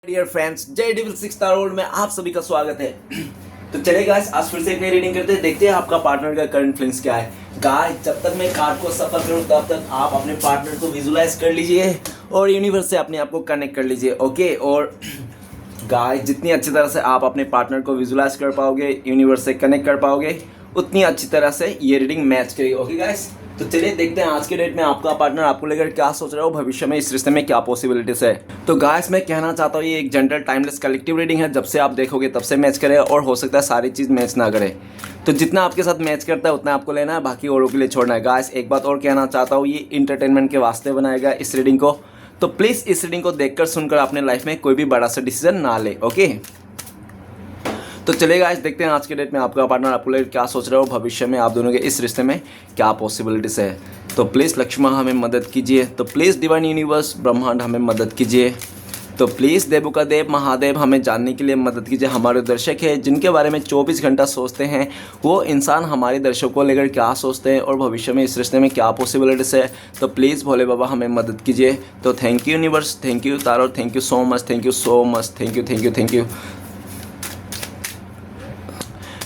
Dear friends, जय डिविल 6 star world में आप सभी का स्वागत है। तो चलिए गाइस, आज फिर से एक नई रीडिंग करते हैं। देखते हैं आपका पार्टनर का करंट फीलिंग्स क्या है। गाइस, जब तक मैं कार्ड को सफल करूं तब तक आप अपने पार्टनर को विजुलाइज कर लीजिए और यूनिवर्स से अपने आप को कनेक्ट कर लीजिए। ओके, और गाइस, जितनी अच्छी तरह से आप अपने पार्टनर को विजुलाइज कर पाओगे, यूनिवर्स से कनेक्ट कर पाओगे, उतनी अच्छी तरह से ये रीडिंग मैच करेगी। ओके गाइस, तो चलिए देखते हैं आज के डेट में आपका पार्टनर आपको लेकर क्या सोच रहा है, भविष्य में इस रिश्ते में क्या पॉसिबिलिटीज है। तो गाइस, मैं कहना चाहता हूँ ये एक जनरल टाइमलेस कलेक्टिव रीडिंग है। जब से आप देखोगे तब से मैच करे और हो सकता है सारी चीज़ मैच ना करे। तो जितना आपके साथ मैच करता है उतना आपको लेना है, बाकी औरों के लिए छोड़ना है। गाइस, एक बात और कहना चाहता हूँ, ये इंटरटेनमेंट के वास्ते बनाएगा इस रीडिंग को। तो प्लीज़ इस रीडिंग को देखकर सुनकर अपने लाइफ में कोई भी बड़ा सा डिसीजन ना ले। ओके, तो चलिए गाइस, देखते हैं आज के डेट में आपका पार्टनर आपको लेकर क्या सोच रहा है, भविष्य में आप दोनों के इस रिश्ते में क्या पॉसिबिलिटीज है। तो प्लीज़ लक्ष्मण हमें मदद कीजिए। तो प्लीज़ डिवाइन यूनिवर्स ब्रह्मांड हमें मदद कीजिए। तो प्लीज़ देवों का देव महादेव हमें जानने के लिए मदद कीजिए। हमारे दर्शक हैं जिनके बारे में 24 घंटा सोचते हैं, वो इंसान हमारे दर्शकों को लेकर क्या सोचते हैं और भविष्य में इस रिश्ते में क्या पॉसिबिलिटीज है। तो प्लीज़ भोले बाबा हमें मदद कीजिए। तो thank you universe, thank you taro, thank you so much, thank you so much, thank you thank you thank you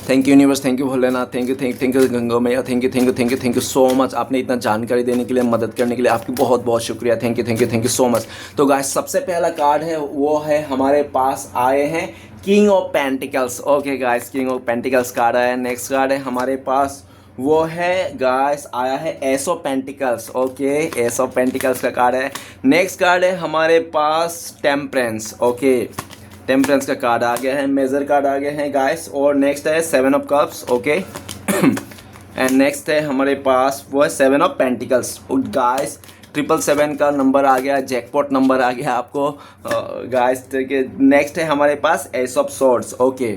thank you universe, thank you Bholenath, thank you Ganga मैया, थैंक यू सो मच। आपने इतना जानकारी देने के लिए, मदद करने के लिए आपकी बहुत बहुत शुक्रिया। Thank you so much. तो गाइस, सबसे पहला कार्ड है वो है हमारे पास आए हैं king of pentacles. Okay guys, king of pentacles card आया है। नेक्स्ट कार्ड है हमारे पास वो है गाइस आया है S of pentacles. Okay, S of pentacles का कार्ड है। नेक्स्ट कार्ड है हमारे पास टेम्परेंस। ओके, टेम्परेंस का कार्ड आ गया है। मेजर कार्ड आ गए हैं गाइस। और नेक्स्ट है 7 of cups. Okay, and next है हमारे पास वो है 7 ऑफ पेंटिकल्स। गाइस, 777 का नंबर आ गया, जैकपॉट नंबर आ गया आपको गाइस। नेक्स्ट है हमारे पास एस ऑफ सॉर्ड्स। ओके,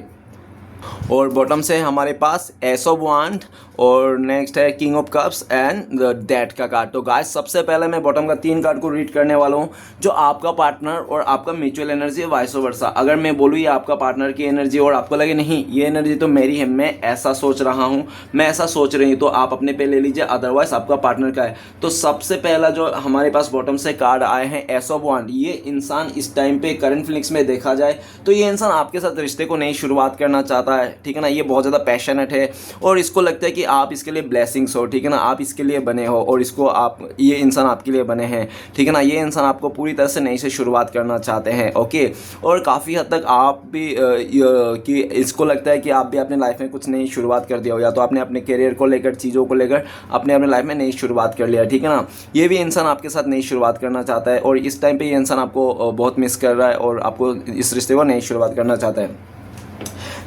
और बॉटम से हमारे पास एस ऑफ वांड और नेक्स्ट है king of cups and death का कार्ड। तो गाइस, सबसे पहले मैं बॉटम का 3 कार्ड को रीड करने वाला हूँ, जो आपका पार्टनर और आपका म्यूचुअल एनर्जी है, वाइस वर्सा। अगर मैं बोलूँ ये आपका पार्टनर की एनर्जी और आपको लगे नहीं ये एनर्जी तो मेरी है, मैं ऐसा सोच रहा हूँ, मैं ऐसा सोच रही हूँ, तो आप अपने पे ले लीजिए, अदरवाइज आपका पार्टनर का है। तो सबसे पहला जो हमारे पास बॉटम से कार्ड आए हैं एस ऑफ वांड, ये इंसान इस टाइम पे करंट फीलिंग्स में देखा जाए तो ये इंसान आपके साथ रिश्ते को नई शुरुआत करना चाहता है, ठीक है ना। ये बहुत ज़्यादा पैशनेट है और इसको लगता है कि आप इसके लिए ब्लेसिंग्स हो, ठीक है ना, आप इसके लिए बने हो और इसको आप ये इंसान आपके लिए बने हैं, ठीक है ना। ये इंसान आपको पूरी तरह से नई से शुरुआत करना चाहते हैं। ओके, और काफ़ी हद तक आप भी कि इसको लगता है कि आप भी अपने लाइफ में कुछ नई शुरुआत कर दिया हो, या तो आपने अपने करियर को लेकर, चीज़ों को लेकर अपने लाइफ में नई शुरुआत कर लिया, ठीक है ना। ये भी इंसान आपके साथ नई शुरुआत करना चाहता है और इस टाइम पे ये इंसान आपको बहुत मिस कर रहा है और आपको इस रिश्ते को नई शुरुआत करना चाहता है।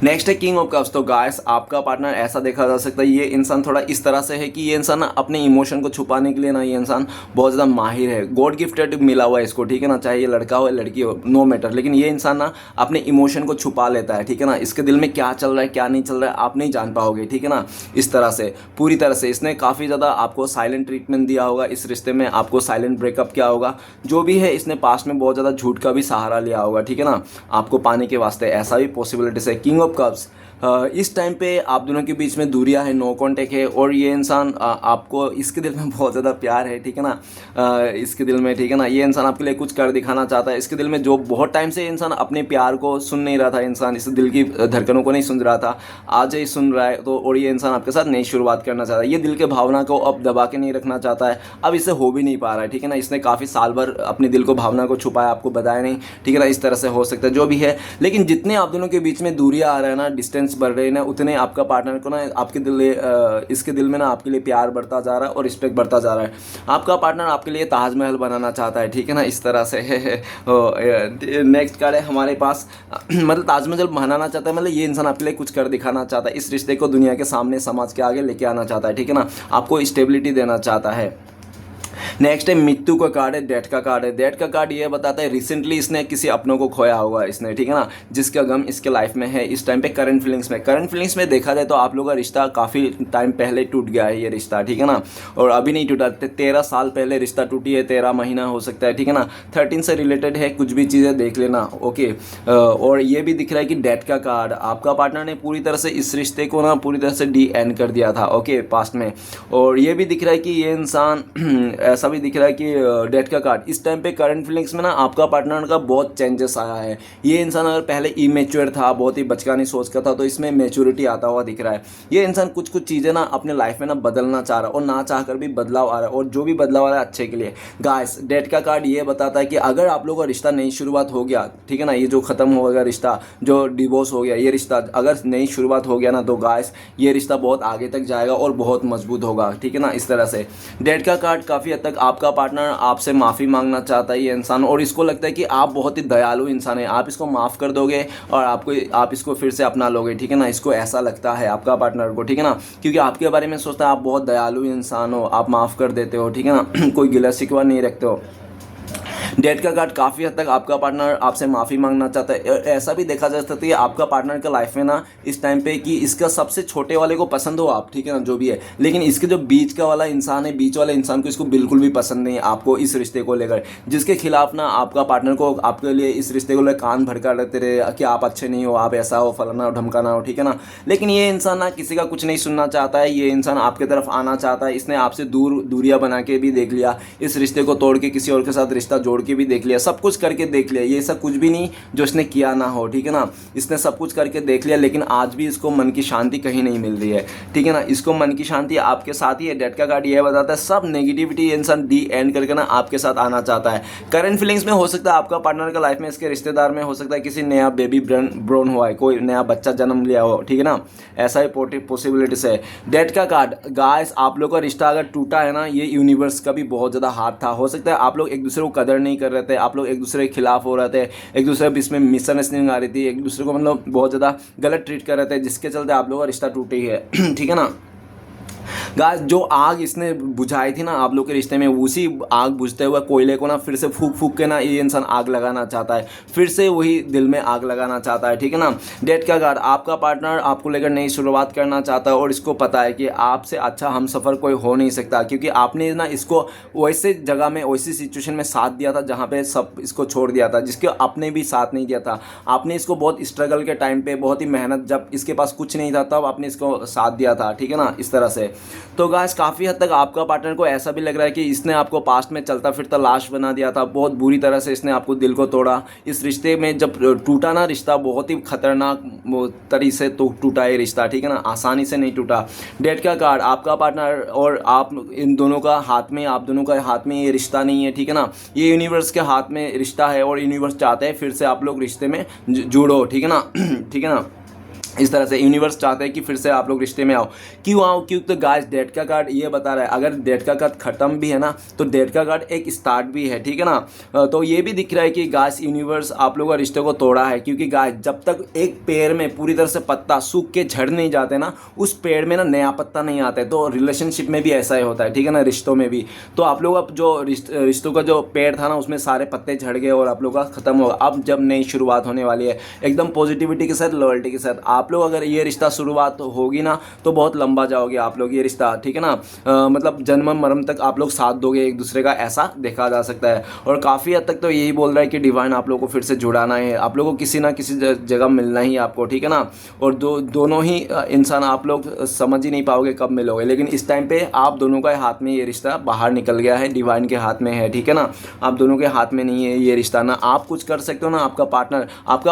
नेक्स्ट है किंग ऑफ कप्स। तो गाइस, आपका पार्टनर ऐसा देखा जा सकता है, ये इंसान थोड़ा इस तरह से है कि ये इंसान अपने इमोशन को छुपाने के लिए ना, ये इंसान बहुत ज़्यादा माहिर है, गॉड गिफ्टेड मिला हुआ है इसको, ठीक है ना। चाहे ये लड़का हो या लड़की हो, नो मैटर, लेकिन ये इंसान ना अपने इमोशन को छुपा लेता है, ठीक है ना। इसके दिल में क्या चल रहा है क्या नहीं चल रहा है आप नहीं जान पाओगे, ठीक है ना। इस तरह से पूरी तरह से इसने काफ़ी ज़्यादा आपको साइलेंट ट्रीटमेंट दिया होगा, इस रिश्ते में आपको साइलेंट ब्रेकअप किया होगा, जो भी है इसने पास्ट में बहुत ज़्यादा झूठ का भी सहारा लिया होगा, ठीक है ना, आपको पाने के वास्ते। ऐसा भी पॉसिबिलिटीज है। किंग ऑफ कप्स, इस टाइम पे आप दोनों के बीच में दूरियां है, नो कांटेक्ट है और ये इंसान आपको, इसके दिल में बहुत ज़्यादा प्यार है, ठीक है ना, इसके दिल में, ठीक है ना। ये इंसान आपके लिए कुछ कर दिखाना चाहता है। इसके दिल में जो बहुत टाइम से इंसान अपने प्यार को सुन नहीं रहा था, इंसान इस दिल की धड़कनों को नहीं सुन रहा था, आज ही सुन रहा है। तो और ये इंसान आपके साथ नई शुरुआत करना चाहता है। ये दिल के भावना को अब दबा के नहीं रखना चाहता है, अब इससे हो भी नहीं पा रहा है, ठीक है ना। इसने काफ़ी साल भर अपने दिल को, भावना को छुपाया, आपको बताया नहीं, ठीक है ना। इस तरह से हो सकता है जो भी है, लेकिन जितने आप दोनों के बीच में दूरियां आ रहा है ना, डिस्टेंस बढ़ रही है ना, उतने आपका पार्टनर को ना आपके इसके दिल में ना आपके लिए प्यार बढ़ता जा रहा है और रिस्पेक्ट बढ़ता जा रहा है। आपका पार्टनर आपके लिए ताजमहल बनाना चाहता है, ठीक है ना, इस तरह से है। नेक्स्ट कार्ड है हमारे पास मतलब ताजमहल बनाना चाहता है, मतलब ये इंसान आपके लिए कुछ कर दिखाना चाहता है, इस रिश्ते को दुनिया के सामने, समाज के आगे लेके आना चाहता है, ठीक है ना, आपको स्टेबिलिटी देना चाहता है। नेक्स्ट है मृत्यु का कार्ड है, डेथ का कार्ड है। डेथ का कार्ड ये बताता है रिसेंटली इसने किसी अपनों को खोया होगा इसने, ठीक है ना, जिसका गम इसके लाइफ में है इस टाइम पे। करंट फीलिंग्स में देखा जाए तो आप लोगों का रिश्ता काफ़ी टाइम पहले टूट गया है ये रिश्ता, ठीक है ना, और अभी नहीं टूटा, 13 साल पहले रिश्ता टूटी है, 13 महीना हो सकता है, ठीक है ना। 13 से रिलेटेड है, कुछ भी चीज़ें देख लेना। ओके, और ये भी दिख रहा है कि डेथ का कार्ड, आपका पार्टनर ने पूरी तरह से इस रिश्ते को ना पूरी तरह से डी एंड कर दिया था, ओके, पास्ट में। और ये भी दिख रहा है कि ये इंसान ऐसा भी दिख रहा है कि डेथ का कार्ड इस टाइम पे करंट फीलिंग्स में ना आपका पार्टनर का बहुत चेंजेस आया है। ये इंसान अगर पहले इमेच्योर था, बहुत ही बचकानी सोच का था, तो इसमें मेच्योरिटी आता हुआ दिख रहा है। ये इंसान कुछ कुछ चीज़ें ना अपने लाइफ में ना बदलना चाह रहा है और ना चाह कर भी बदलाव आ रहा है, और जो भी बदलाव आ रहा है अच्छे के लिए। गाइस डेथ का कार्ड ये बताता है कि अगर आप लोगों का रिश्ता नई शुरुआत हो गया, ठीक है ना, ये जो ख़त्म हो गया रिश्ता, जो डिवोर्स हो गया, ये रिश्ता अगर नई शुरुआत हो गया ना, तो गाइस ये रिश्ता बहुत आगे तक जाएगा और बहुत मजबूत होगा, ठीक है ना। इस तरह से डेथ का कार्ड काफ़ी हद तक आपका पार्टनर आपसे माफ़ी मांगना चाहता है ये इंसान, और इसको लगता है कि आप बहुत ही दयालु इंसान है, आप इसको माफ़ कर दोगे और आप इसको फिर से अपना लोगे, ठीक है ना। इसको ऐसा लगता है आपका पार्टनर को, ठीक है ना, क्योंकि आपके बारे में सोचता है आप बहुत दयालु इंसान हो, आप माफ़ कर देते हो, ठीक है ना, कोई गिला शिकवा नहीं रखते हो। डेट का कार्ड काफ़ी हद तक आपका पार्टनर आपसे माफ़ी मांगना चाहता है। ऐसा भी देखा जा सकता है आपका पार्टनर का लाइफ में ना इस टाइम पे कि इसका सबसे छोटे वाले को पसंद हो आप, ठीक है ना, जो भी है, लेकिन इसके जो बीच का वाला इंसान है, बीच वाले इंसान को इसको बिल्कुल भी पसंद नहीं है आपको इस रिश्ते को लेकर, जिसके खिलाफ ना आपका पार्टनर को आपके लिए इस रिश्ते को लेकर कान भड़का रहते रहे कि आप अच्छे नहीं हो, आप ऐसा हो, फलाना हो, ढमकाना हो, ठीक है ना। लेकिन ये इंसान ना किसी का कुछ नहीं सुनना चाहता है, ये इंसान आपके तरफ आना चाहता है। इसने आपसे दूरियां बना के भी देख लिया, इस रिश्ते को तोड़ के किसी और के साथ रिश्ता जोड़ के भी देख लिया, सब कुछ करके देख लिया, ये सब कुछ भी नहीं जो इसने किया ना हो, ठीक है ना। इसने सब कुछ करके देख लिया, लेकिन आज भी इसको मन की शांति कहीं नहीं मिल रही है, ठीक है ना। इसको मन की शांति आपके साथ ही है। डेथ का कार्ड ये बताता है सब नेगेटिविटी इंसान दी एंड करके ना आपके साथ आना चाहता है। करंट फीलिंग्स में हो सकता है आपका पार्टनर का लाइफ में इसके रिश्तेदार में हो सकता है किसी नया बेबी ब्रोन हुआ है, कोई नया बच्चा जन्म लिया हो, ठीक है ना, ऐसा ही पॉसिबिलिटीज है। डेथ का कार्ड गाइस आप लोग का रिश्ता अगर टूटा है ना, ये यूनिवर्स का भी बहुत ज़्यादा हाथ था। हो सकता है आप लोग एक दूसरे को कदर नहीं कर रहे थे, आप लोग एक दूसरे के खिलाफ हो रहे थे, एक दूसरे के बीच में मिसअंडरस्टैंडिंग आ रही थी, एक दूसरे को मतलब बहुत ज़्यादा गलत ट्रीट कर रहे थे, जिसके चलते आप लोगों का रिश्ता टूटी है, ठीक है ना। गाइस जो आग इसने बुझाई थी ना आप लोग के रिश्ते में, उसी आग बुझते हुए कोयले को ना फिर से फूक फूक के ना ये इंसान आग लगाना चाहता है, फिर से वही दिल में आग लगाना चाहता है, ठीक है ना। डेथ का कार्ड आपका पार्टनर आपको लेकर नई शुरुआत करना चाहता है, और इसको पता है कि आपसे अच्छा हमसफ़र कोई हो नहीं सकता, क्योंकि आपने ना इसको वैसे जगह में, वैसी सिचुएशन में साथ दिया था जहाँ पे सब इसको छोड़ दिया था, जिसके आपने भी साथ नहीं दिया था। आपने इसको बहुत स्ट्रगल के टाइम पे, बहुत ही मेहनत, जब इसके पास कुछ नहीं था तब आपने इसको साथ दिया था, ठीक है ना, इस तरह से। तो गाइस काफ़ी हद तक आपका पार्टनर को ऐसा भी लग रहा है कि इसने आपको पास्ट में चलता फिरता लाश बना दिया था, बहुत बुरी तरह से इसने आपको दिल को तोड़ा। इस रिश्ते में जब टूटा ना रिश्ता, बहुत ही खतरनाक तरीके से तो टूटा ये रिश्ता, ठीक है ना, आसानी से नहीं टूटा। डेथ का कार्ड आपका पार्टनर और आप इन दोनों का हाथ में, आप दोनों का हाथ में ये रिश्ता नहीं है, ठीक है ना, ये यूनिवर्स के हाथ में रिश्ता है, और यूनिवर्स चाहते हैं फिर से आप लोग रिश्ते में जुड़ो, ठीक है ना, ठीक है ना। इस तरह से यूनिवर्स चाहते हैं कि फिर से आप लोग रिश्ते में आओ। क्यों आओ? क्योंकि तो गाइस डेथ का कार्ड ये बता रहा है अगर डेथ का कार्ड खत्म भी है ना, तो डेथ का कार्ड एक स्टार्ट भी है, ठीक है ना। तो ये भी दिख रहा है कि गाइस यूनिवर्स आप लोगों का रिश्ते को तोड़ा है, क्योंकि गाइस जब तक एक पेड़ में पूरी तरह से पत्ता सूख के झड़ नहीं जाते ना, उस पेड़ में ना नया पत्ता नहीं आता है। तो रिलेशनशिप में भी ऐसा ही होता है, ठीक है ना, रिश्तों में भी। तो आप लोग अब जो रिश्तों का जो पेड़ था ना, उसमें सारे पत्ते झड़ गए और आप लोग का खत्म होगा। अब जब नई शुरुआत होने वाली है एकदम पॉजिटिविटी के साथ, लॉयल्टी के साथ, आप लोग अगर ये रिश्ता शुरुआत होगी ना, तो बहुत लंबा जाओगे आप लोग ये रिश्ता, ठीक है ना। मतलब जन्म मरम तक आप लोग साथ दोगे एक दूसरे का, ऐसा देखा जा सकता है। और काफ़ी हद तक तो यही बोल रहा है कि डिवाइन आप लोगों को फिर से जुड़ाना है, आप लोगों को किसी ना किसी जगह मिलना ही आपको, ठीक है ना। और दोनों ही इंसान आप लोग समझ ही नहीं पाओगे कब मिलोगे, लेकिन इस टाइम पे आप दोनों का हाथ में ये रिश्ता बाहर निकल गया है, डिवाइन के हाथ में है, ठीक है ना। आप दोनों के हाथ में नहीं है ये रिश्ता, ना आप कुछ कर सकते हो ना आपका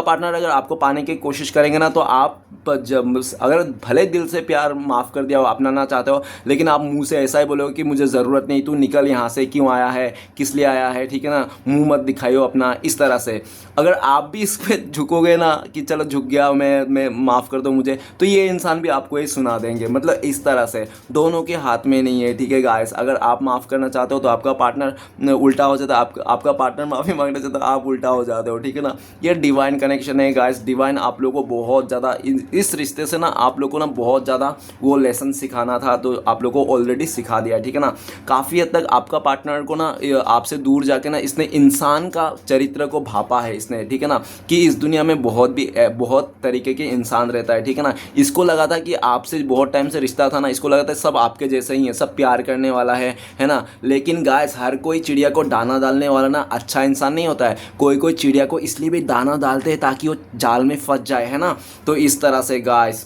पार्टनर अगर आपको पाने की कोशिश करेंगे ना, तो आप जब अगर भले दिल से प्यार माफ़ कर दिया हो, अपनाना चाहते हो, लेकिन आप मुंह से ऐसा ही बोलोगे कि मुझे ज़रूरत नहीं, तू निकल यहाँ से, क्यों आया है, किस लिए आया है, ठीक है ना, मुंह मत दिखाइयो अपना, इस तरह से। अगर आप भी इस पर झुकोगे ना कि चलो झुक गया मैं माफ़ कर दो मुझे, तो ये इंसान भी आपको ही सुना देंगे। मतलब इस तरह से दोनों के हाथ में नहीं है, ठीक है गाइस। अगर आप माफ़ करना चाहते हो तो आपका पार्टनर उल्टा हो जाता है, आपका पार्टनर माफ़ी मांगना चाहता है, आप उल्टा हो जाते हो, ठीक है ना। ये डिवाइन कनेक्शन है गाइस। डिवाइन आप लोगों को बहुत ज़्यादा इस रिश्ते से ना आप लोग को ना बहुत ज़्यादा वो लेसन सिखाना था, तो आप लोग को ऑलरेडी सिखा दिया, ठीक है ना। काफ़ी हद तक आपका पार्टनर को ना आपसे दूर जाके ना इसने इंसान का चरित्र को भापा है इसने, ठीक है ना, कि इस दुनिया में बहुत तरीके के इंसान रहता है, ठीक है ना। इसको लगा था कि आपसे बहुत टाइम से रिश्ता था ना, इसको लगा था सब आपके जैसे ही है, सब प्यार करने वाला है ना। लेकिन गाइस हर कोई चिड़िया को दाना डालने वाला ना अच्छा इंसान नहीं होता है। कोई चिड़िया को इसलिए भी दाना डालते हैं ताकि वो जाल में फंस जाए, है ना। तो इस तरह से गाइस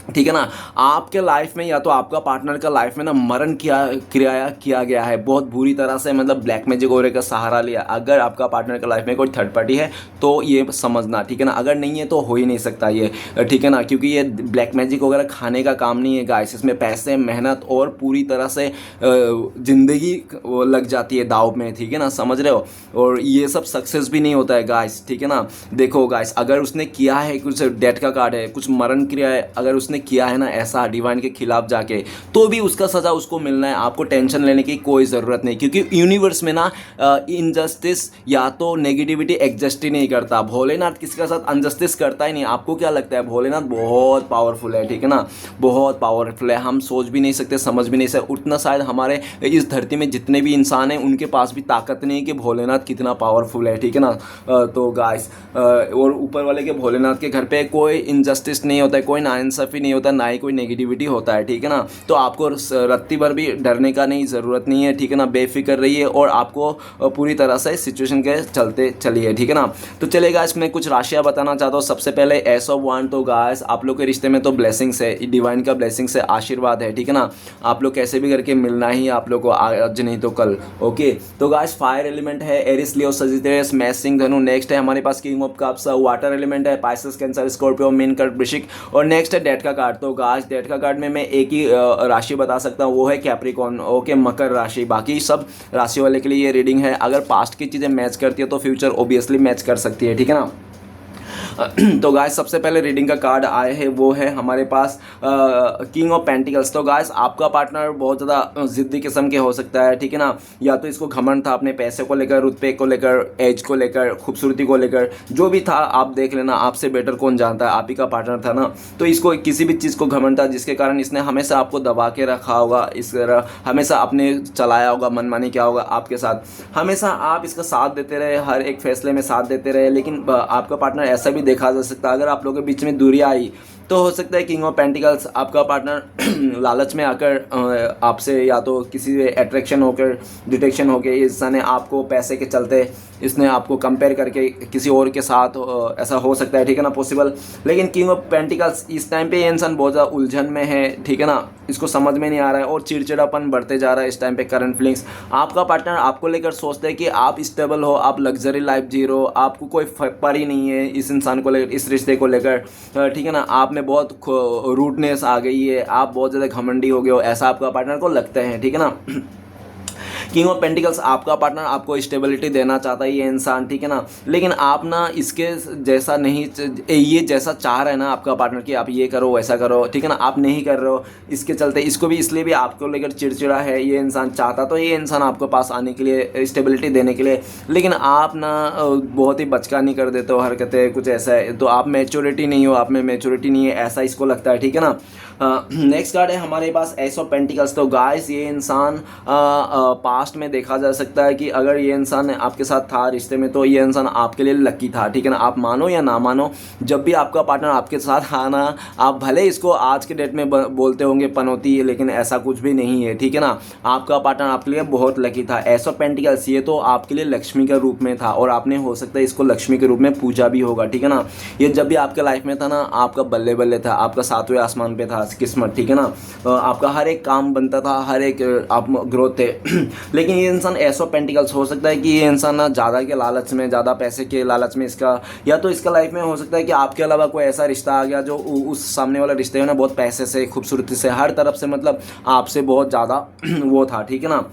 ठीक है ना। आपके लाइफ में या तो आपका पार्टनर का लाइफ में ना मरण किया गया है बहुत बुरी तरह से, मतलब ब्लैक मैजिक वगैरह का सहारा लिया। अगर आपका पार्टनर का लाइफ में कोई थर्ड पार्टी है तो ये समझना, ठीक है ना। अगर नहीं है तो हो ही नहीं सकता ये, ठीक है ना, क्योंकि ये ब्लैक मैजिक वगैरह खाने का काम नहीं है गाइस। इसमें पैसे, मेहनत और पूरी तरह से ज़िंदगी लग जाती है दाव में, ठीक है ना, समझ रहे हो। और ये सब सक्सेस भी नहीं होता है गाइस, ठीक है ना। देखो गाइस, अगर उसने किया है कुछ, डेथ का कार्ड है, कुछ मरण क्रिया है, अगर उसने किया है ना ऐसा डिवाइन के खिलाफ जाके, तो भी उसका सजा उसको मिलना है। आपको टेंशन लेने की कोई ज़रूरत नहीं, क्योंकि यूनिवर्स में ना इनजस्टिस या तो नेगेटिविटी एग्जिस्ट ही नहीं करता। भोलेनाथ किसी के साथ अनजस्टिस करता ही नहीं। आपको क्या लगता है, भोलेनाथ बहुत पावरफुल है, ठीक है ना, बहुत पावरफुल है। हम सोच भी नहीं सकते, समझ भी नहीं सकते उतना। शायद हमारे इस धरती में जितने भी इंसान हैं उनके पास भी ताकत नहीं है कि भोलेनाथ कितना पावरफुल है, ठीक है ना। तो गाइस, और ऊपर वाले के भोलेनाथ के घर पे कोई इनजस्टिस नहीं होता है, कोई नाइंसाफ़ी नहीं होता, ना ही कोई नेगेटिविटी होता है, ठीक है ना। तो आपको रत्ती भर भी डरने का नहीं ज़रूरत नहीं है, ठीक है ना। बेफिक्र रहिए और आपको पूरी तरह से सिचुएशन के चलते चलिए, ठीक है ना। तो चलेगा, इसमें कुछ राशियाँ बताना चाहता हूँ। सबसे पहले एस ऑफ वांड। तो गाइस, आप लोग के रिश्ते में तो ब्लेसिंग्स है, डिवाइन का ब्लेसिंग्स है, आशीर्वाद है, ठीक है ना। आप लोग कैसे भी करके मिलना ही आप लोग को, आज नहीं तो कल, ओके। तो गाइस, फायर एलिमेंट है एरिस, लियो, सजिटेरियस, मेष, सिंह, धनु। नेक्स्ट है हमारे पास king of cups. Water element है पाइसेस, कैंसर, स्कॉर्पियो, मीन, कर्क, वृश्चिक। और नेक्स्ट है डेट का कार्ड। तो गाइस, डेट का कार्ड में मैं एक ही राशि बता सकता हूँ, वो है कैप्रिकॉर्न, ओके, मकर राशि। बाकी सब राशि वाले के लिए ये रीडिंग है। अगर पास्ट की चीज़ें मैच करती है तो फ्यूचर ओबियसली मैच कर सकती है, ठीक है ना। तो गाइस, सबसे पहले रीडिंग का कार्ड आए हैं वो है हमारे पास किंग ऑफ पेंटिकल्स। तो गाइस, आपका पार्टनर बहुत ज़्यादा ज़िद्दी किस्म के हो सकता है, ठीक है ना। या तो इसको घमंड था अपने पैसे को लेकर, रुतबे को लेकर, एज को लेकर, खूबसूरती को लेकर, जो भी था आप देख लेना। आपसे बेटर कौन जानता है, आप ही का पार्टनर था ना। तो इसको किसी भी चीज़ को घमंड था जिसके कारण इसने हमेशा आपको दबा के रखा होगा, इस तरह हमेशा अपने चलाया होगा, मनमानी क्या होगा आपके साथ। हमेशा आप इसका साथ देते रहे, हर एक फैसले में साथ देते रहे। लेकिन आपका पार्टनर ऐसा भी देखा जा सकता है, अगर आप लोगों के बीच में दूरी आई तो हो सकता है किंग ऑफ पेंटिकल्स आपका पार्टनर लालच में आकर आपसे या तो किसी से अट्रैक्शन होकर, डिटेक्शन होकर, इस ने आपको पैसे के चलते इसने आपको कंपेयर करके किसी और के साथ, ऐसा हो सकता है, ठीक है ना, पॉसिबल। लेकिन किंग ऑफ पेंटिकल्स इस टाइम पे ये इंसान बहुत ज़्यादा उलझन में है, ठीक है ना। इसको समझ में नहीं आ रहा है और चिड़चिड़ापन बढ़ते जा रहा है इस टाइम पे। करंट फीलिंग्स, आपका पार्टनर आपको लेकर सोचता है कि आप स्टेबल हो, आप लग्जरी लाइफ जी रहे हो, आपको कोई परी नहीं है इस इंसान को लेकर, इस रिश्ते को लेकर, ठीक है ना। आप में बहुत रूडनेस आ गई है, आप बहुत ज़्यादा घमंडी हो गए हो, ऐसा आपका पार्टनर को लगता है, ठीक है ना। किंग ऑफ पेंटिकल्स आपका पार्टनर आपको स्टेबिलिटी देना चाहता है ये इंसान, ठीक है ना। लेकिन आप ना इसके जैसा नहीं, ये जैसा चाह रहा है ना आपका पार्टनर कि आप ये करो वैसा करो, ठीक है ना, आप नहीं कर रहे हो। इसके चलते इसको भी इसलिए भी आपको लेकर चिड़चिड़ा है ये इंसान। चाहता तो ये इंसान आपके पास आने के लिए, स्टेबिलिटी देने के लिए, लेकिन आप ना बहुत ही बचकानी कर देते हो, हरकतें कुछ ऐसा है। तो आप मैच्योरिटी नहीं हो, आप में मैच्योरिटी नहीं है, ऐसा इसको लगता है, ठीक है ना। नेक्स्ट कार्ड है हमारे पास एस ऑफ पेंटिकल्स। तो गाइस, ये इंसान पास्ट में देखा जा सकता है कि अगर ये इंसान आपके साथ था रिश्ते में तो ये इंसान आपके लिए लकी था, ठीक है ना। आप मानो या ना मानो, जब भी आपका पार्टनर आपके साथ आना, आप भले इसको आज के डेट में बोलते होंगे पनौती, लेकिन ऐसा कुछ भी नहीं है, ठीक है ना। आपका पार्टनर आपके लिए बहुत लकी था। एस ऑफ पेंटिकल्स ये तो आपके लिए लक्ष्मी के रूप में था और आपने हो सकता है इसको लक्ष्मी के रूप में पूजा भी होगा, ठीक है ना। ये जब भी आपके लाइफ में था ना, आपका बल्ले बल्ले था, आपका सातवें आसमान पे था किस्मत, ठीक है ना। आपका हर एक काम बनता था, हर एक आप ग्रोथ थे। लेकिन ये इंसान एस ऑफ पेंटिकल्स हो सकता है कि ये इंसान ना ज़्यादा के लालच में, ज़्यादा पैसे के लालच में इसका, या तो इसका लाइफ में हो सकता है कि आपके अलावा कोई ऐसा रिश्ता आ गया जो उस सामने वाला रिश्ते में ना बहुत पैसे से, खूबसूरती से, हर तरफ से, मतलब आपसे बहुत ज़्यादा वो था, ठीक है ना।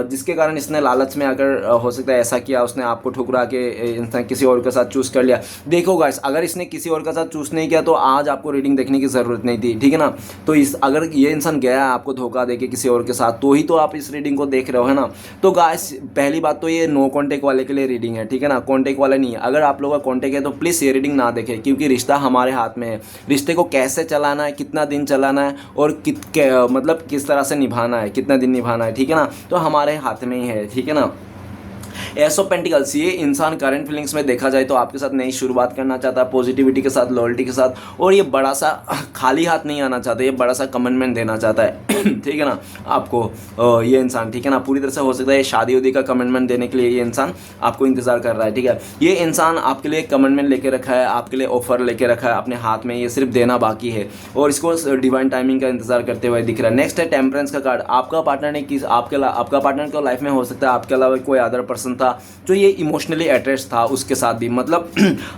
जिसके कारण इसने लालच में आकर हो सकता है ऐसा किया, उसने आपको ठुकरा के इंसान किसी और के साथ चूज़ कर लिया। देखो गाइस, अगर इसने किसी और के साथ चूज़ नहीं किया तो आज आपको रीडिंग देखने की ज़रूरत नहीं थी, ठीक है ना। तो अगर ये इंसान गया है आपको धोखा देके किसी और के साथ, तो ही तो आप इस रीडिंग को देख रहे हो, है ना। तो गाइस, पहली बात तो ये नो कॉन्टेक्ट वाले के लिए रीडिंग है, ठीक है ना, कॉन्टेक्ट वाले नहीं है। अगर आप लोगों का कॉन्टेक्ट है तो प्लीज़ ये रीडिंग ना देखें, क्योंकि रिश्ता हमारे हाथ में है। रिश्ते को कैसे चलाना है, कितना दिन चलाना है और मतलब किस तरह से निभाना है, कितना दिन निभाना है, ठीक है ना, तो हमारे हाथ में ही है, ठीक है ना। एस ऑफ पेंटिकल्स, ये इंसान करंट फीलिंग्स में देखा जाए तो आपके साथ नई शुरुआत करना चाहता है, पॉजिटिविटी के साथ, लॉयल्टी के साथ, और ये बड़ा सा खाली हाथ नहीं आना चाहता, ये बड़ा सा कमिटमेंट देना चाहता है ठीक है ना आपको ये इंसान, ठीक है ना। पूरी तरह से हो सकता है शादी उदी का कमिटमेंट देने के लिए ये इंसान आपको इंतजार कर रहा है, ठीक है। ये इंसान आपके लिए कमिटमेंट लेके रखा है, आपके लिए ऑफर लेके रखा है अपने हाथ में, ये सिर्फ देना बाकी है और इसको डिवाइन टाइमिंग का इंतजार करते हुए दिख रहा है। नेक्स्ट है टेम्परेंस का कार्ड। आपका पार्टनर ने किस आपका पार्टनर को लाइफ में हो सकता है आपके अलावा कोई अदर पर्सन था जो ये इमोशनली अटैच था उसके साथ भी, मतलब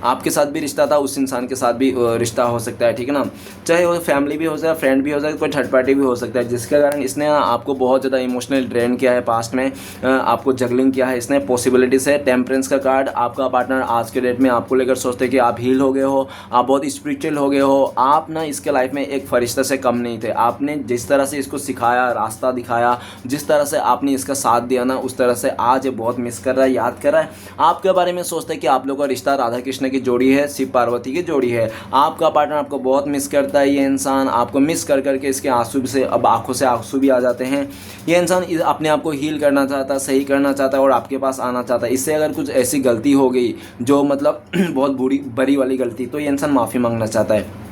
आपके साथ भी रिश्ता था, उस इंसान के साथ भी रिश्ता हो सकता है, ठीक है ना। चाहे वो फैमिली भी हो सकता है, फ्रेंड भी हो सकता है, कोई थर्ड पार्टी भी हो सकता है, जिसके कारण इसने आपको बहुत ज़्यादा इमोशनल ड्रेन किया है, पास्ट में आपको जगलिंग किया है इसने। पॉसिबिलिटीज है टेम्परेंस का कार्ड। आपका पार्टनर आज के डेट में आपको लेकर सोचते हैं कि आप हील हो गए हो, आप बहुत स्पिरिचुअल हो गए हो, आप ना इसके लाइफ में एक फरिश्ता से कम नहीं थे। आपने जिस तरह से इसको सिखाया, रास्ता दिखाया, जिस तरह से आपने इसका साथ दिया ना, उस तरह से आज ये बहुत मिस कर रहा है, याद कर रहा है, आपके बारे में सोचता है कि आप लोगों का रिश्ता राधा कृष्ण की जोड़ी है, शिव पार्वती की जोड़ी है। आपका पार्टनर आपको बहुत मिस करता है, ये इंसान आपको मिस कर करके इसके आंसू से अब आंखों से आंसू भी आ जाते हैं। ये इंसान अपने आप को हील करना चाहता है, सही करना चाहता है और आपके पास आना चाहता है। इससे अगर कुछ ऐसी गलती हो गई जो मतलब बहुत बड़ी वाली गलती, तो ये इंसान माफ़ी मांगना चाहता है।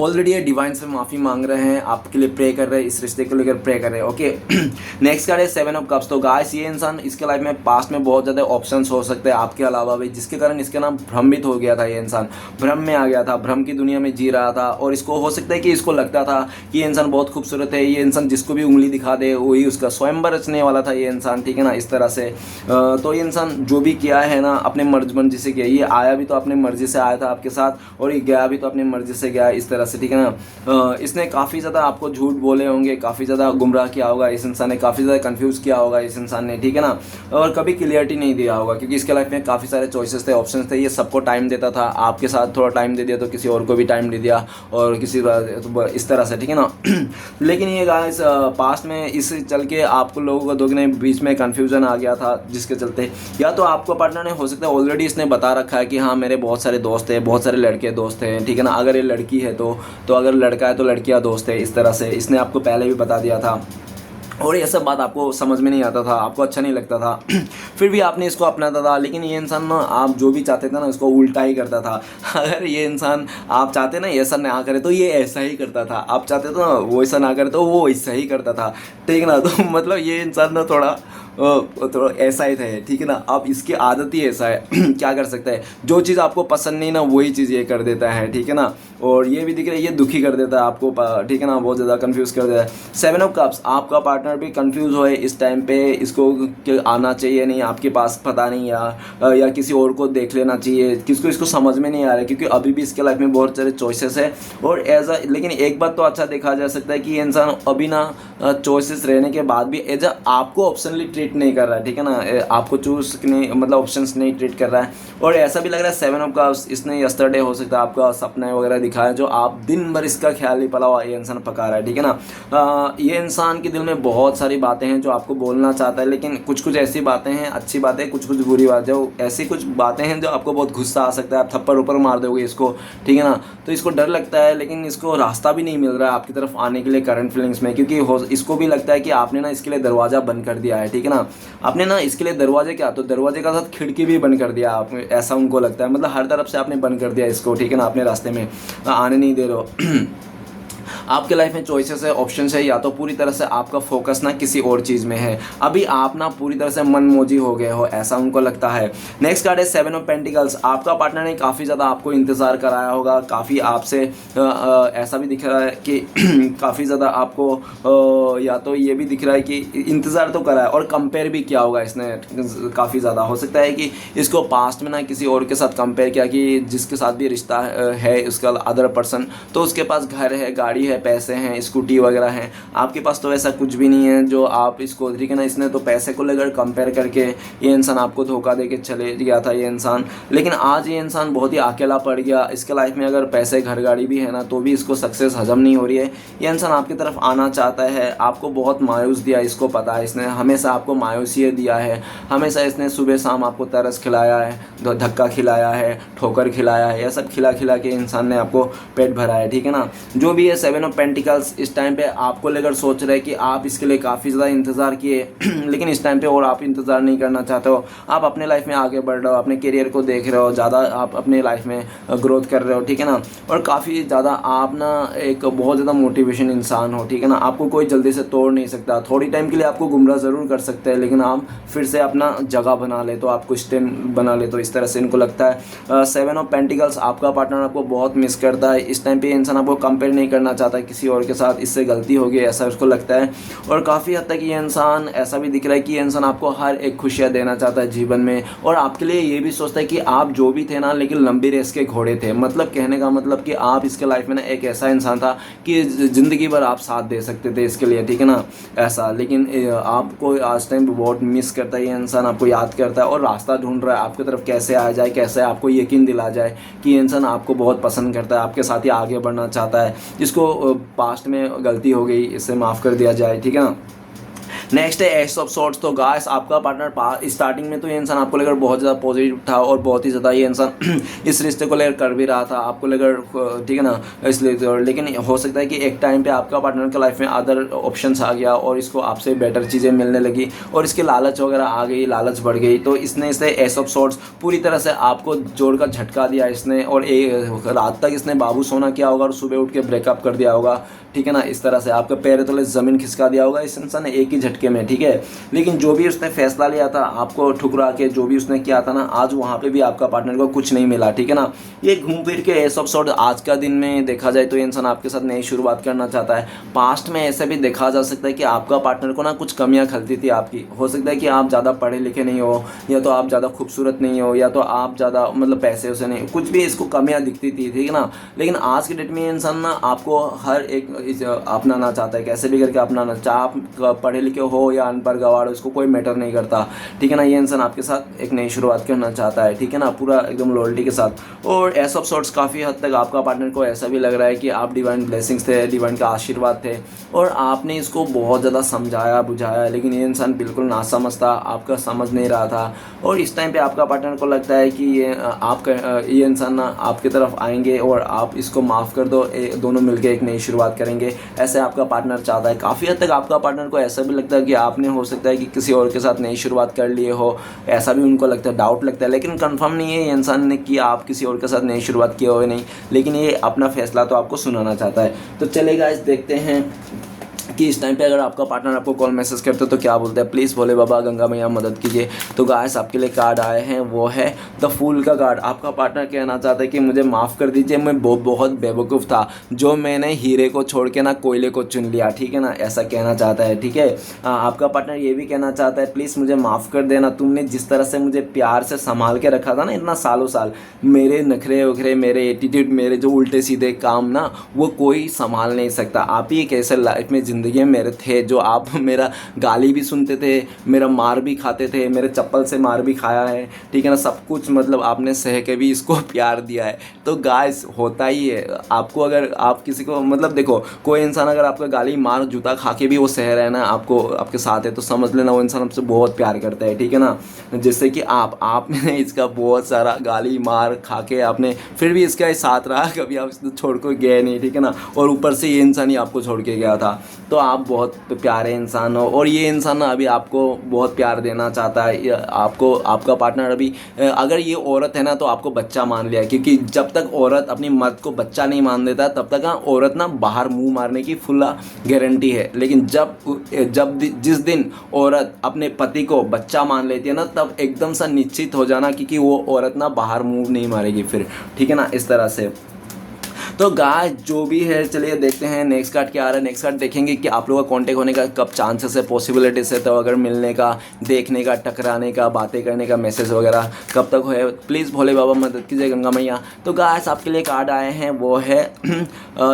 ऑलरेडी ये डिवाइन से माफ़ी मांग रहे हैं, आपके लिए प्रे कर रहे हैं, इस रिश्ते को लेकर प्रे कर रहे हैं, ओके। नेक्स्ट कार्ड है 7 ऑफ कप्स। तो गाइस ये इंसान इसके लाइफ में पास्ट में बहुत ज़्यादा ऑप्शंस हो सकते हैं आपके अलावा भी, जिसके कारण इसके नाम भ्रमित हो गया था। ये इंसान भ्रम में आ गया था, भ्रम की दुनिया में जी रहा था और इसको हो सकता है कि इसको लगता था कि ये इंसान बहुत खूबसूरत है, ये इंसान जिसको भी उंगली दिखा दे वही उसका स्वयंवर रचने वाला था ये इंसान, ठीक है ना, इस तरह से। तो ये इंसान जो भी किया है ना अपने मर्जी से किया, ये आया भी तो अपने मर्जी से आया था आपके साथ और ये गया भी तो अपनी मर्जी से गया, इस तरह से, ठीक है ना। इसने काफ़ी ज़्यादा आपको झूठ बोले होंगे, काफ़ी ज़्यादा गुमराह किया होगा इस इंसान ने, काफ़ी ज़्यादा कंफ्यूज किया होगा इस इंसान ने, ठीक है ना, और कभी क्लियरिटी नहीं दिया होगा क्योंकि इसके लाइफ में काफ़ी सारे चॉइसेस थे, ऑप्शंस थे। ये सबको टाइम देता था, आपके साथ थोड़ा टाइम दे दिया तो किसी और को भी टाइम दे दिया और किसी तो इस तरह से, ठीक है ना। लेकिन ये गाइस पास्ट में इस चल के आपको लोगों को दोगुने बीच में कन्फ्यूजन आ गया था, जिसके चलते या तो आपको पार्टनर ने हो सकता है ऑलरेडी इसने बता रखा है कि हाँ मेरे बहुत सारे दोस्त हैं, बहुत सारे लड़के दोस्त हैं, ठीक है ना। अगर ये लड़की है तो अगर लड़का है तो लड़कियां दोस्त है, इस तरह से इसने आपको पहले भी बता दिया था और ये सब बात आपको समझ में नहीं आता था, आपको अच्छा नहीं लगता था फिर भी आपने इसको अपनाता था। लेकिन ये इंसान ना आप जो भी चाहते थे ना उसको उल्टा ही करता था। अगर ये इंसान आप चाहते ना ऐसा ना करे तो ये ऐसा ही करता था, आप चाहते तो ना वो ऐसा ना करे तो वो ऐसा ही करता था, ठीक है ना। तो मतलब ये इंसान ना थोड़ा ऐसा ही था, ठीक है ना। अब इसकी आदत ही ऐसा है क्या कर सकता है, जो चीज़ आपको पसंद नहीं ना वही चीज़ ये कर देता है, ठीक है ना। और ये भी दिख रहा है ये दुखी कर देता है आपको, ठीक है ना, बहुत ज़्यादा कंफ्यूज कर देता है। 7 ऑफ कप्स, आपका पार्टनर भी कंफ्यूज हो इस टाइम पे, इसको आना चाहिए नहीं आपके पास, पता नहीं या किसी और को देख लेना चाहिए, किसको इसको समझ में नहीं आ रहा है क्योंकि अभी भी इसके लाइफ में बहुत सारे चॉइसेस है और लेकिन एक बात तो अच्छा देखा जा सकता है कि ये इंसान अभी ना चॉइसेस रहने के बाद भी एज आपको ऑप्शनली ट्रीट नहीं कर रहा है, ठीक है ना, आपको चूज नहीं मतलब ऑप्शंस नहीं ट्रीट कर रहा है। और ऐसा भी लग रहा है 7 ऑफ कप्स इसने यस्टरडे हो सकता है आपका सपना वगैरह दिखाया जो आप दिन भर इसका ख्याल ही पड़ा हुआ ये इंसान पका रहा है, ठीक है ना। ये इंसान के दिल में बहुत सारी बातें हैं जो आपको बोलना चाहता है, लेकिन कुछ कुछ ऐसी बातें हैं अच्छी बातें, कुछ कुछ बुरी बातें, जो ऐसी कुछ बातें हैं जो आपको बहुत गुस्सा आ सकता है, आप थप्पड़ ऊपर मार दोगे इसको, ठीक है ना। तो इसको डर लगता है लेकिन इसको रास्ता भी नहीं मिल रहा है आपकी तरफ आने के लिए करंट फीलिंग्स में, क्योंकि इसको भी लगता है कि आपने ना इसके लिए दरवाज़ा बंद कर दिया है, ठीक है ना। आपने ना इसके लिए दरवाजे क्या तो दरवाजे का साथ खिड़की भी बंद कर दिया आप, ऐसा उनको लगता है, मतलब हर तरफ से आपने बंद कर दिया इसको, ठीक है ना, अपने रास्ते में आने नहीं दे रहे हो। आपके लाइफ में चॉइसेस है, ऑप्शंस है, या तो पूरी तरह से आपका फोकस ना किसी और चीज़ में है, अभी आप ना पूरी तरह से मनमोजी हो गए हो, ऐसा उनको लगता है। नेक्स्ट कार्ड है 7 ऑफ पेंटिकल्स। आपका पार्टनर ने काफ़ी ज़्यादा आपको इंतज़ार कराया होगा, काफ़ी आपसे ऐसा भी दिख रहा है कि काफ़ी ज़्यादा आपको या तो ये भी दिख रहा है कि इंतज़ार तो करा है और कंपेयर भी किया होगा इसने काफ़ी ज़्यादा। हो सकता है कि इसको पास्ट में ना किसी और के साथ कंपेयर किया कि जिसके साथ भी रिश्ता है उसका अदर पर्सन, तो उसके पास घर है, गाड़ी है, पैसे हैं, स्कूटी वगैरह हैं, आपके पास तो ऐसा कुछ भी नहीं है जो आप इसको, ठीक है ना। इसने तो पैसे को लेकर कंपेयर करके ये इंसान आपको धोखा दे के चले गया था ये इंसान, लेकिन आज ये इंसान बहुत ही अकेला पड़ गया। इसके लाइफ में अगर पैसे घर गाड़ी भी है ना तो भी इसको सक्सेस हजम नहीं हो रही है। ये इंसान आपकी तरफ आना चाहता है, आपको बहुत मायूस दिया, इसको पता है, इसने हमेशा आपको मायूसी दिया है, हमेशा इसने सुबह शाम आपको तरस खिलाया है, धक्का खिलाया है, ठोकर खिलाया है, यह सब खिला खिला के इंसान ने आपको पेट भरा है, ठीक है ना। जो भी है 7 ऑफ पेंटिकल्स इस टाइम पे आपको लेकर सोच रहे हैं कि आप इसके लिए काफ़ी ज़्यादा इंतज़ार किए लेकिन इस टाइम पे और आप इंतज़ार नहीं करना चाहते हो, आप अपने लाइफ में आगे बढ़ रहे हो, अपने करियर को देख रहे हो, ज़्यादा आप अपने लाइफ में ग्रोथ कर रहे हो, ठीक है ना। और काफ़ी ज़्यादा आप ना एक बहुत ज़्यादा मोटिवेशन इंसान हो, ठीक है ना। आपको कोई जल्दी से तोड़ नहीं सकता, थोड़ी टाइम के लिए आपको गुमराह ज़रूर कर सकते हैं लेकिन आप फिर से अपना जगह बना ले तो आपको स्टैंड बना ले, तो इस तरह से इनको लगता है। 7 ऑफ पेंटिकल्स आपका पार्टनर आपको बहुत मिस करता है, इस टाइम पे इंसान आपको कंपेयर नहीं करना चाहता किसी और के साथ, इससे गलती हो गई ऐसा उसको लगता है। और काफ़ी हद तक ये इंसान ऐसा भी दिख रहा है कि ये इंसान आपको हर एक खुशियाँ देना चाहता है जीवन में, और आपके लिए ये भी सोचता है कि आप जो भी थे ना लेकिन लंबी रेस के घोड़े थे, मतलब कहने का मतलब कि आप इसके लाइफ में ना एक ऐसा इंसान था कि ज़िंदगी भर आप साथ दे सकते थे इसके लिए, ठीक है ना ऐसा। लेकिन आपको आज टाइम बहुत मिस करता है ये इंसान, आपको याद करता है और रास्ता ढूंढ रहा है आपकी तरफ कैसे आ जाए, कैसे आपको यकीन दिला जाए कि ये इंसान आपको बहुत पसंद करता है, आपके साथ ही आगे बढ़ना चाहता है, जिसको पास्ट में गलती हो गई इसे माफ़ कर दिया जाए, ठीक है ना। नेक्स्ट है एस ऑफ सॉर्ड्स। तो गाइस आपका पार्टनर स्टार्टिंग में तो ये इंसान आपको लेकर बहुत ज़्यादा पॉजिटिव था और बहुत ही ज़्यादा ये इंसान इस रिश्ते को लेकर कर भी रहा था आपको लेकर, ठीक है ना, इसलिए। लेकिन हो सकता है कि एक टाइम पे आपका पार्टनर के लाइफ में अदर ऑप्शंस आ गया और इसको आपसे बेटर चीज़ें मिलने लगी और इसके लालच वगैरह आ गई, लालच बढ़ गई, तो इसने इसे एस ऑफ सॉर्ड्स पूरी तरह से आपको जोड़ कर झटका दिया इसने, और रात तक इसने बाबू सोना किया होगा और सुबह उठ के ब्रेकअप कर दिया होगा, ठीक है ना। इस तरह से आपके पैर तले ज़मीन खिसका दिया होगा इस इंसान ने एक ही झटके में, ठीक है। लेकिन जो भी उसने फैसला लिया था आपको ठुकरा के, जो भी उसने किया था ना, आज वहाँ पे भी आपका पार्टनर को कुछ नहीं मिला, ठीक है ना। ये घूम फिर के एस ऑफ सॉर्ड आज का दिन में देखा जाए तो ये इंसान आपके साथ नई शुरुआत करना चाहता है। पास्ट में ऐसे भी देखा जा सकता है कि आपका पार्टनर को ना कुछ कमियाँ खलती थी आपकी, हो सकता है कि आप ज़्यादा पढ़े लिखे नहीं हो, या तो आप ज़्यादा खूबसूरत नहीं हो, या तो आप ज़्यादा मतलब पैसे उसे नहीं, कुछ भी इसको कमियाँ दिखती थी, ठीक है ना। लेकिन आज के डेट में ये इंसान ना आपको हर एक अपनाना चाहता है, कैसे भी करके अपनाना, चाहे आप पढ़े लिखे हो या अनपढ़ गवार हो, इसको कोई मैटर नहीं करता, ठीक है ना। ये इंसान आपके साथ एक नई शुरुआत करना चाहता है, ठीक है ना, पूरा एकदम लॉयल्टी के साथ। और एस ऑफ सॉर्ट्स काफ़ी हद तक आपका पार्टनर को ऐसा भी लग रहा है कि आप डिवाइन ब्लेसिंग्स थे, डिवाइन का आशीर्वाद थे, और आपने इसको बहुत ज़्यादा समझाया बुझाया, लेकिन ये इंसान बिल्कुल ना समझता, आपका समझ नहीं रहा था। और इस टाइम पे आपका पार्टनर को लगता है कि ये इंसान ना आपकी तरफ आएंगे और आप इसको माफ़ कर दो, दोनों मिलकर एक नई शुरुआत करेंगे, ऐसे आपका पार्टनर चाहता है। काफ़ी हद तक आपका पार्टनर को ऐसा भी लगता है कि आपने हो सकता है कि किसी और के साथ नई शुरुआत कर लिए हो, ऐसा भी उनको लगता है, डाउट लगता है, लेकिन कंफर्म नहीं है ये इंसान ने कि आप किसी और के साथ नई शुरुआत किए हो नहीं, लेकिन ये अपना फैसला तो आपको सुनाना चाहता है। तो चलेगा, इस देखते हैं कि इस टाइम पे अगर आपका पार्टनर आपको कॉल मैसेज करते तो क्या बोलते हैं। प्लीज़ भोले बाबा गंगा मैया मदद कीजिए। तो गाइस आपके लिए कार्ड आए हैं, वो है द फूल का कार्ड। आपका पार्टनर कहना चाहता है कि मुझे माफ़ कर दीजिए, मैं बहुत बेवकूफ़ था जो मैंने हीरे को छोड़ के ना कोयले को चुन लिया, ठीक है ना, ऐसा कहना चाहता है, ठीक है। आपका पार्टनर ये भी कहना चाहता है प्लीज़ मुझे माफ़ कर देना, तुमने जिस तरह से मुझे प्यार से संभाल के रखा था ना इतना सालों साल, मेरे नखरे वखरे, मेरे एटीट्यूड, मेरे जो उल्टे सीधे काम ना, वो कोई संभाल नहीं सकता। आप ही एक ऐसे लाइफ में ज़िंदगी में मेरे थे जो आप मेरा गाली भी सुनते थे, मेरा मार भी खाते थे, मेरे चप्पल से मार भी खाया है, ठीक है ना, सब कुछ मतलब आपने सह के भी इसको प्यार दिया है। तो गाइस होता ही है, आपको अगर आप किसी को मतलब देखो, कोई इंसान अगर आपका गाली मार जूता खा के भी वो सह रहा है ना, आपको आपके साथ है, तो समझ लेना वो इंसान आपसे बहुत प्यार करता है, ठीक है ना। जैसे कि आपने इसका बहुत सारा गाली मार खा के आपने फिर भी इसका साथ रहा, कभी आप इसको छोड़ कर गए नहीं, ठीक है ना, और ऊपर से ये इंसान ही आपको छोड़ के गया था। तो आप बहुत प्यारे इंसान हो, और ये इंसान ना अभी आपको बहुत प्यार देना चाहता है। आपको आपका पार्टनर अभी अगर ये औरत है ना तो आपको बच्चा मान लिया, क्योंकि जब तक औरत अपनी मर्द को बच्चा नहीं मान देता तब तक औरत ना बाहर मुंह मारने की फुल गारंटी है। लेकिन जब जिस दिन औरत अपने पति को बच्चा मान लेती है ना, तब एकदम सा निश्चित हो जाना क्योंकि वो औरत ना बाहर मुंह नहीं मारेगी फिर, ठीक है ना, इस तरह से। तो गाइस जो भी है चलिए देखते हैं नेक्स्ट कार्ड क्या आ रहा है। नेक्स्ट कार्ड देखेंगे कि आप लोगों का कांटेक्ट होने का कब चांसेस है, पॉसिबिलिटीज है, तो अगर मिलने का, देखने का, टकराने का, बातें करने का, मैसेज वगैरह कब तक है। प्लीज़ भोले बाबा मदद कीजिए गंगा मैया। तो गाइस आपके लिए कार्ड आए हैं, वो है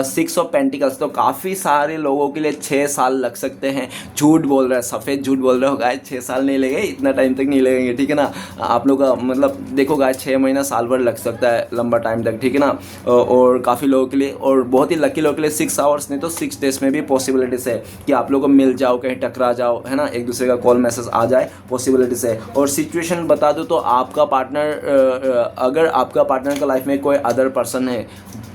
6 ऑफ पेंटिकल्स। तो काफ़ी सारे लोगों के लिए 6 साल लग सकते हैं। झूठ बोल रहा है, सफ़ेद झूठ बोल रहे हो गाइस, 6 साल नहीं लगेंगे, इतना टाइम तक नहीं लगेंगे, ठीक है ना। आप लोग का मतलब देखो गाइस 6 महीना साल भर लग सकता है, लंबा टाइम तक, ठीक है ना। और काफ़ी लोगों के लिए, और बहुत ही लकी लोगों के लिए 6 आवर्स नहीं तो 6 डेज में भी पॉसिबिलिटीज़ है कि आप लोगों को मिल जाओ, कहीं टकरा जाओ, है ना, एक दूसरे का कॉल मैसेज आ जाए, पॉसिबिलिटीज़ है। और सिचुएशन बता दूं तो आपका पार्टनर, अगर आपका पार्टनर का लाइफ में कोई अदर पर्सन है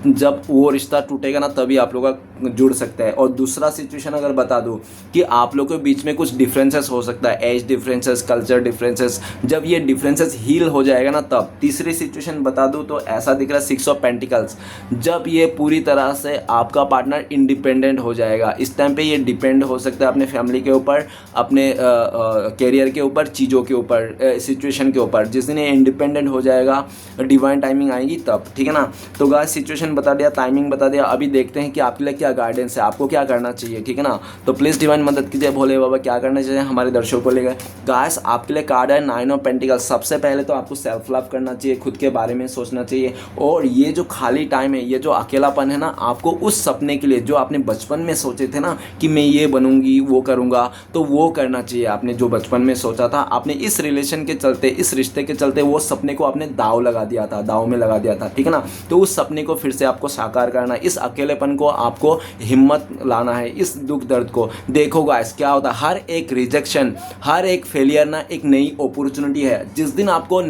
जब वो रिश्ता टूटेगा ना तभी आप लोग का जुड़ सकता है। और दूसरा सिचुएशन अगर बता दूँ कि आप लोग के बीच में कुछ डिफरेंसेस हो सकता है, एज डिफरेंसेस, कल्चर डिफरेंसेस, जब ये डिफरेंसेस हील हो जाएगा ना तब। तीसरी सिचुएशन बता दूँ तो ऐसा दिख रहा है 6 ऑफ पेंटिकल्स, जब ये पूरी तरह से आपका पार्टनर इंडिपेंडेंट हो जाएगा। इस टाइम पे ये डिपेंड हो सकता है अपने फैमिली के ऊपर, अपने कैरियर के ऊपर, चीज़ों के ऊपर, सिचुएशन के ऊपर। जिस दिन ये इंडिपेंडेंट हो जाएगा, डिवाइन टाइमिंग आएगी तब, ठीक है ना। तो गाइस सिचुएशन बता दिया, टाइमिंग बता दिया, अभी देखते हैं कि आपके लिए क्या गाइडेंस है, आपको क्या करना चाहिए, ठीक है ना। तो प्लीज़ डिवाइन मदद कीजिए, भोले बाबा क्या करना चाहिए हमारे दर्शकों को लेकर। गाइस आपके लिए कार्ड है 9 ऑफ पेंटिकल्स। सबसे पहले तो आपको सेल्फ लव करना चाहिए, खुद के बारे में सोचना चाहिए। और ये जो खाली टाइम है, ये जो अकेलापन है ना, आपको उस सपने के लिए जो आपने बचपन में सोचे थे ना कि मैं ये बनूंगी, वो करूंगा, तो वो करना चाहिए। आपने जो बचपन में सोचा था, आपने इस रिलेशन के चलते, इस रिश्ते के चलते वो सपने को आपने दाव लगा दिया था, दाव में लगा दिया था, ठीक है ना। तो उस सपने को फिर से आपको साकार करना है। इस अकेलेपन को आपको हिम्मत लाना है, इस दुख दर्द को। देखो गाइस क्या होता है, हर एक रिजेक्शन, हर एक फेलियर ना एक नई अपॉर्चुनिटी है। जिस दिन आपको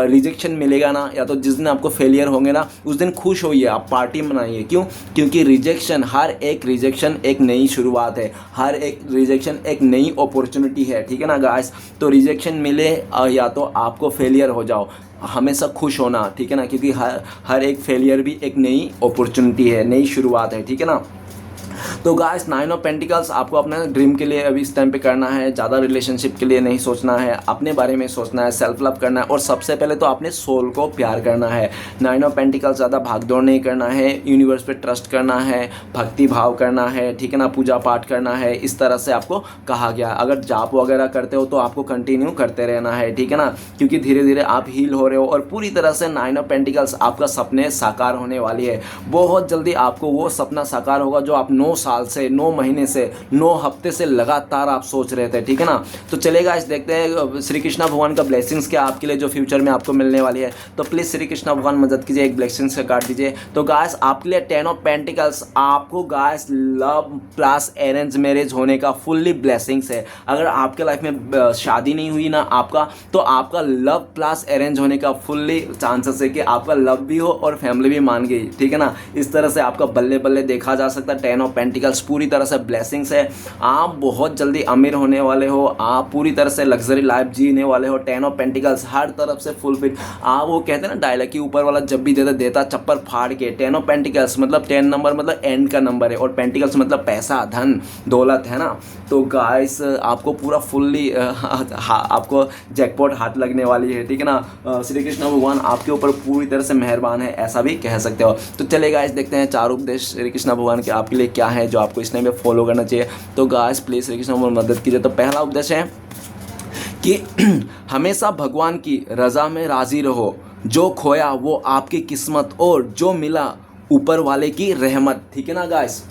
रिजेक्शन मिलेगा ना, या तो जिस दिन आपको फेलियर होंगे ना, उस दिन खुश होइए, आप पार्टी मनाइए। क्यों? क्योंकि रिजेक्शन, हर एक रिजेक्शन एक नई शुरुआत है, हर एक रिजेक्शन एक नई अपॉर्चुनिटी है, ठीक है ना गाइस। तो रिजेक्शन मिले या तो आपको फेलियर हो जाओ, हमेशा खुश होना, ठीक है ना, क्योंकि हर एक फेलियर भी एक नई अपॉर्चुनिटी है, नई शुरुआत है, ठीक है ना। तो गाइस 9 ऑफ पेंटिकल्स आपको अपने ड्रीम के लिए अभी इस टाइम पे करना है। ज़्यादा रिलेशनशिप के लिए नहीं सोचना है, अपने बारे में सोचना है, सेल्फ लव करना है। और सबसे पहले तो अपने सोल को प्यार करना है। 9 ऑफ पेंटिकल्स, ज़्यादा भागदौड़ नहीं करना है, यूनिवर्स पे ट्रस्ट करना है, भक्ति भाव करना है, ठीक है ना, पूजा पाठ करना है। इस तरह से आपको कहा गया। अगर जाप वगैरह करते हो तो आपको कंटिन्यू करते रहना है, ठीक है ना, क्योंकि धीरे धीरे आप हील हो रहे हो। और पूरी तरह से 9 ऑफ पेंटिकल्स आपका सपने साकार होने वाली है। बहुत जल्दी आपको वो सपना साकार होगा जो आप 9 साल से, 9 महीने से, 9 हफ्ते से लगातार आप सोच रहे थे, ठीक है ना। तो चलेगा, इस देखते हैं श्री कृष्णा भगवान का ब्लेसिंग्स क्या आपके लिए जो फ्यूचर में आपको मिलने वाली है। तो प्लीज़ श्री कृष्णा भगवान मदद कीजिए, एक ब्लेसिंग्स का कार्ड दीजिए। तो गाइस आपके लिए 10 ऑफ पेंटिकल्स, आपको guys love plus arrange marriage होने का फुल्ली ब्लेसिंग्स है। अगर आपके लाइफ में शादी नहीं हुई ना आपका, तो आपका लव प्लस अरेंज होने का फुल्ली चांसेस है कि आपका लव भी हो और फैमिली भी मान गई, ठीक है ना। इस तरह से आपका बल्ले बल्ले देखा जा सकता है। 10 ऑफ पेंटिकल्स पूरी तरह से ब्लेसिंग्स है। आप बहुत जल्दी अमीर होने वाले हो, आप पूरी तरह से लग्जरी लाइफ जीने वाले हो। 10 ऑफ पेंटिकल्स हर तरफ से फुलफिल। आप वो कहते हैं ना डायलॉग की, ऊपर वाला जब भी देता चप्पर फाड़ के। 10 ऑफ पेंटिकल्स मतलब 10 नंबर मतलब एंड का नंबर है, और पेंटिकल्स मतलब पैसा, धन दौलत, है ना। तो गाइस आपको पूरा फुल्ली आपको जैकपॉट हाथ लगने वाली है, ठीक है ना। श्री कृष्ण भगवान आपके ऊपर पूरी तरह से मेहरबान है, ऐसा भी कह सकते हो। तो चले गाइस देखते हैं 4 उपदेश श्री कृष्ण भगवान के आपके लिए क्या है जो आपको इस टाइम में फॉलो करना चाहिए। तो गाइस प्लीज श्री कृष्ण भगवान मदद कीजिए। तो पहला उपदेश है कि हमेशा भगवान की रजा में राजी रहो। जो खोया वो आपकी किस्मत, और जो मिला ऊपर वाले की रहमत, ठीक है ना गाइस।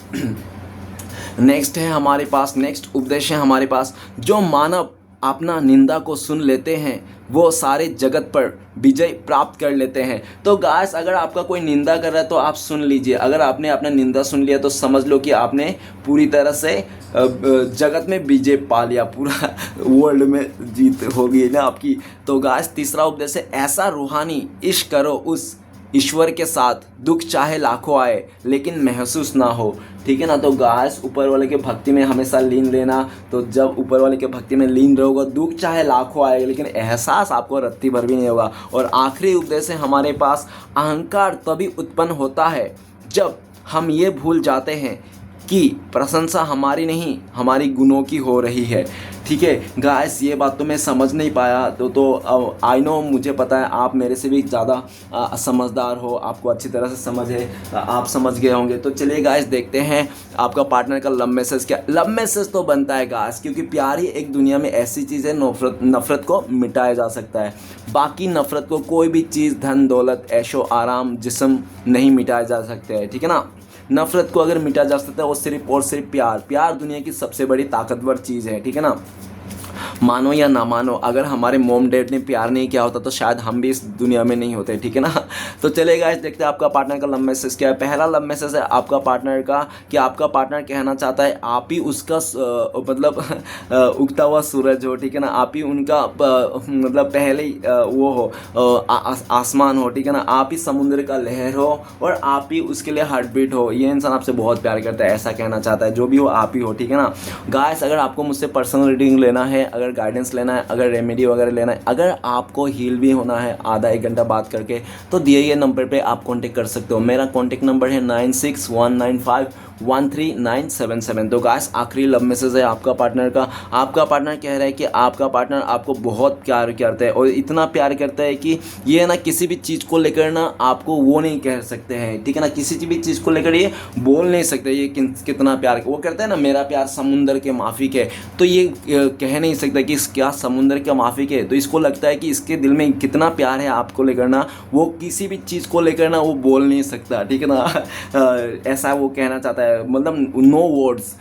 नेक्स्ट है हमारे पास, नेक्स्ट उपदेश है हमारे पास, जो मानव अपना निंदा को सुन लेते हैं वो सारे जगत पर विजय प्राप्त कर लेते हैं। तो गाइस अगर आपका कोई निंदा कर रहा है तो आप सुन लीजिए। अगर आपने अपना निंदा सुन लिया तो समझ लो कि आपने पूरी तरह से जगत में विजय पा लिया, पूरा वर्ल्ड में जीत हो गई ना आपकी। तो गाइस तीसरा उपदेश है, ऐसा रूहानी इश्क करो उस ईश्वर के साथ, दुख चाहे लाखों आए लेकिन महसूस ना हो, ठीक है ना। तो गाइस ऊपर वाले के भक्ति में हमेशा लीन लेना। तो जब ऊपर वाले के भक्ति में लीन रहोगा, दुख चाहे लाखों आए लेकिन एहसास आपको रत्ती भर भी नहीं होगा। और आखिरी उपदेश है हमारे पास, अहंकार तभी उत्पन्न होता है जब हम ये भूल जाते हैं कि प्रशंसा हमारी नहीं हमारी गुणों की हो रही है, ठीक है गाइस। ये बात तो मैं समझ नहीं पाया, तो आई नो, मुझे पता है आप मेरे से भी ज़्यादा समझदार हो, आपको अच्छी तरह से समझ है, आप समझ गए होंगे। तो चलिए गाइस देखते हैं आपका पार्टनर का लव मैसेज क्या। लव मैसेज तो बनता है गाइस, क्योंकि प्यार ही एक दुनिया में ऐसी चीज़ है, नफ़रत को मिटाया जा सकता है। बाकी नफ़रत को कोई भी चीज़, धन दौलत, ऐशो आराम, जिस्म नहीं मिटाया जा सकते हैं, ठीक है ना। नफ़रत को अगर मिटा जा सकता है वो सिर्फ और सिर्फ प्यार। प्यार दुनिया की सबसे बड़ी ताकतवर चीज़ है, ठीक है ना। मानो या ना मानो, अगर हमारे मॉम डैड ने प्यार नहीं किया होता तो शायद हम भी इस दुनिया में नहीं होते, ठीक है ना। तो चलिए गाइस देखते हैं आपका पार्टनर का लव मैसेज क्या है। पहला लव मैसेज है आपका पार्टनर का कि आपका पार्टनर कहना चाहता है आप ही उसका मतलब उगता हुआ सूरज हो, ठीक है ना। आप ही उनका मतलब पहले वो हो, आसमान हो, ठीक है ना। आप ही समुद्र का लहर हो और आप ही उसके लिए हार्ट बीट हो। ये इंसान आपसे बहुत प्यार करता है, ऐसा कहना चाहता है। जो भी हो आप ही हो, ठीक है ना। गाइस अगर आपको मुझसे पर्सनल रीडिंग लेना है, अगर गाइडेंस लेना है, अगर रेमेडी वगैरह लेना है, अगर आपको हील भी होना है आधा एक घंटा बात करके, तो दिए गए नंबर पे आप कांटेक्ट कर सकते हो। मेरा कांटेक्ट नंबर है 9619513977। तो गाइस आखिरी लव मैसेज है आपका पार्टनर का। आपका पार्टनर कह रहा है कि आपका पार्टनर आपको बहुत प्यार करता है और इतना प्यार करता है कि ये ना किसी भी चीज़ को लेकर ना आपको वो नहीं कह सकते हैं, ठीक है ना। किसी भी चीज़ को लेकर ये बोल नहीं सकते ये कितना प्यार, वो कहते हैं ना मेरा प्यार समुंदर के माफिक है, तो ये कह नहीं सकता कि क्या समुंदर के माफिक है। तो इसको लगता है कि इसके दिल में कितना प्यार है आपको लेकर ना, वो किसी भी चीज़ को लेकर ना वो बोल नहीं सकता, ठीक है ना। ऐसा वो कहना चाहता है, मतलब नो वर्ड्स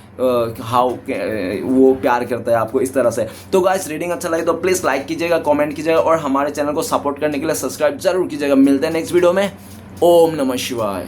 हाउ वो प्यार करता है आपको इस तरह से। तो गाइस रीडिंग अच्छा लगे तो प्लीज़ लाइक कीजिएगा, कमेंट कीजिएगा और हमारे चैनल को सपोर्ट करने के लिए सब्सक्राइब जरूर कीजिएगा। मिलते हैं नेक्स्ट वीडियो में। ओम नमः शिवाय।